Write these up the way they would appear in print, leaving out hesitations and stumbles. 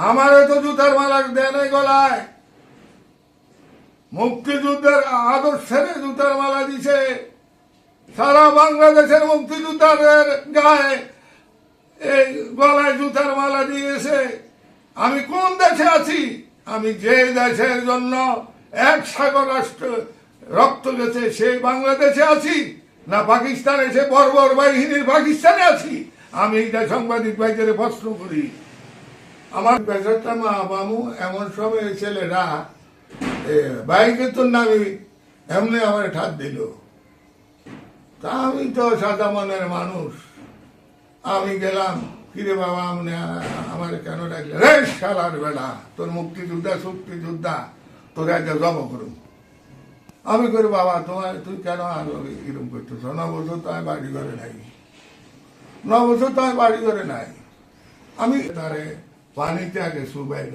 আমারে তো জুতার মালা দেয় নাই গলায়, মুক্তিযুদ্ধের আদর্শের জুতার মালা দিছে। সারা বাংলাদেশের মুক্তিযোদ্ধাদের গায়ে এই গলায় জুতার মালা দিয়েছে। আমি কোন দেশে আছি? আমি যে দেশের জন্য এক সাগর রাষ্ট্র রক্ত গেছে সেই বাংলাদেশে আছি, না পাকিস্তানে সে বর্বর বাহিনীর পাকিস্তানে আছি? আমি এটা সাংবাদিক ভাইদের প্রশ্ন করি। আমার পেশাটা মা বামু এমন সময় ছেলেরা বাইকে তো নামি এমনি আমার ঠাত দিল। তা আমি তো সাদা মনের মানুষ, আমি গেলাম, কিরে বাবা আপনি আমার কেন ডাকলে? রে শালার বেড়া, তোর মুক্তিযোদ্ধা শক্তিযোদ্ধা, তোকে একটা জব করুন। আমি করি বাবা তোমার তুই কেন এরকম করতেছ? 9 বছর তো আমি বাড়ি ঘরে নাই, 9 বছর তো আমি বাড়ি ঘরে নাই। আমি তারে পানিতে আগে শুবাইল।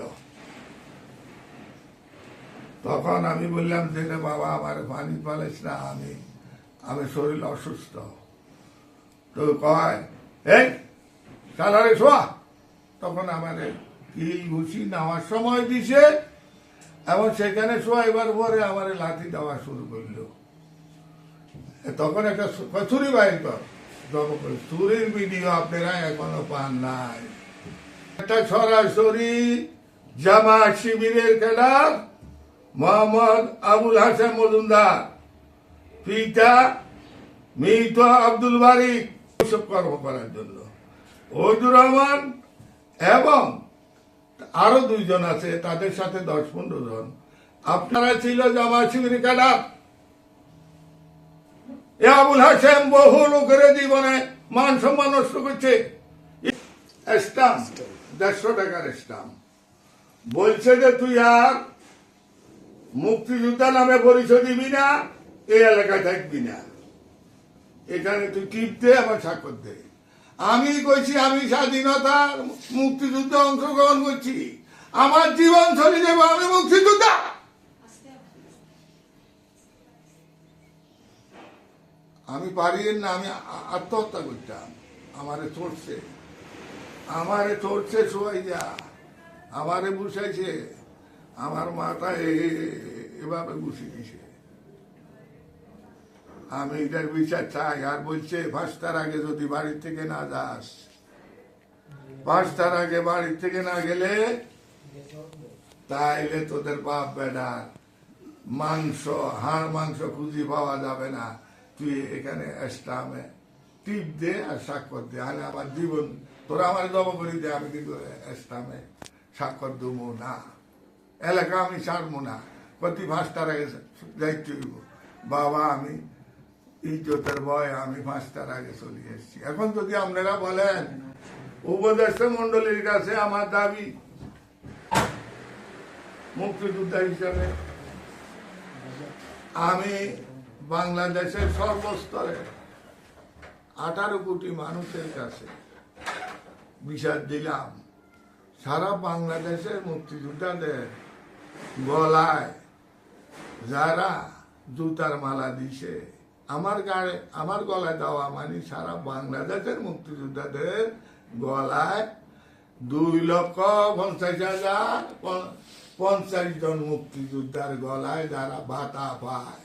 তখন আমি বললাম যে বাবা আমার পানি পালিস না, আমি শরীর অসুস্থ। তো কয় এই সালারে শোয়া। তখন আমার কিল ঘুষি নেওয়ার সময় দিছে এবং সেখানে শোয়াইবার পরে আমার লাঠি দেওয়া শুরু করলো। তখন একটা ছুরি বাইর কর, ছুরির ভিডিও আপনারা এখনো পান নাই। একটা সরাসরি জামাত শিবিরের ক্যাডার মোহাম্মদ আবুল হাসান মজুমদার, পিতা মৃত আব্দুল বারিক কর্ম করার জন্য ওহিদুর রহমান এবং আরো 2 জন আছে, তাদের সাথে 10-15 জন। আপনারা ছিল জামাত শিবিরের ক্যাডার। এ আবুল হাসেম বহু লোকের জীবনে মান সম্মান নষ্ট করছে। স্টাম্প 150 টাকার স্টাম্প বলছে যে তুই আর মুক্তিযোদ্ধা নামে পরিচয় দিবি না, এই এলাকায় থাকবি না, এখানে তুই টিপ দে আবার স্বাক্ষর দে। আমি কইছি আমি স্বাধীনতার মুক্তিযুদ্ধে অংশগ্রহণ করছি, আমার জীবন চলে যাবে, আমি মুক্তিযোদ্ধা। আমি পারি না, আমি আত্মহত্যা করতাম। আমারে চড়ছে শোয়াই যা, আমারে বসাইছে, আমার মাথা এভাবে বসে দিছে। আমি এটার বিচার চাই। আর বলছে 5টার আগে যদি বাড়ির থেকে না যাস, 5টার আগে বাড়ির থেকে না গেলে তাইলে তোদের বাপ বেটার হাড় মাংস খুঁজি পাওয়া যাবে না। তুই এখানে স্টামে টিপ দে আর স্বাক্ষর দে, আলে আমার জীবন তোরা আমার জব করি দে, আমি কিন্তু স্টামে স্বাক্ষর দেবো না, এলাকা আমি ছাড়বো না। প্রতি 5টার আগে যাইতে হইব। বাবা আমি ইজ্জতের ভয় আমি 5টার আগে চলে এসেছি। এখন যদি আপনারা বলেন উপদেষ্টা মন্ডলীর কাছে আমার দাবি মুক্তিযোদ্ধা হিসাবে আমি বাংলাদেশের সর্বস্তরে 18 কোটি মানুষের কাছে বিচার দিলাম, সারা বাংলাদেশের মুক্তিযোদ্ধাদের গলায় যারা জুতার মালা দিছে, আমার গলায় দেওয়া মানে সারা বাংলাদেশের মুক্তিযোদ্ধাদের গলায় 2,50,50 জন মুক্তিযোদ্ধার গলায় যারা ভাতা পায়,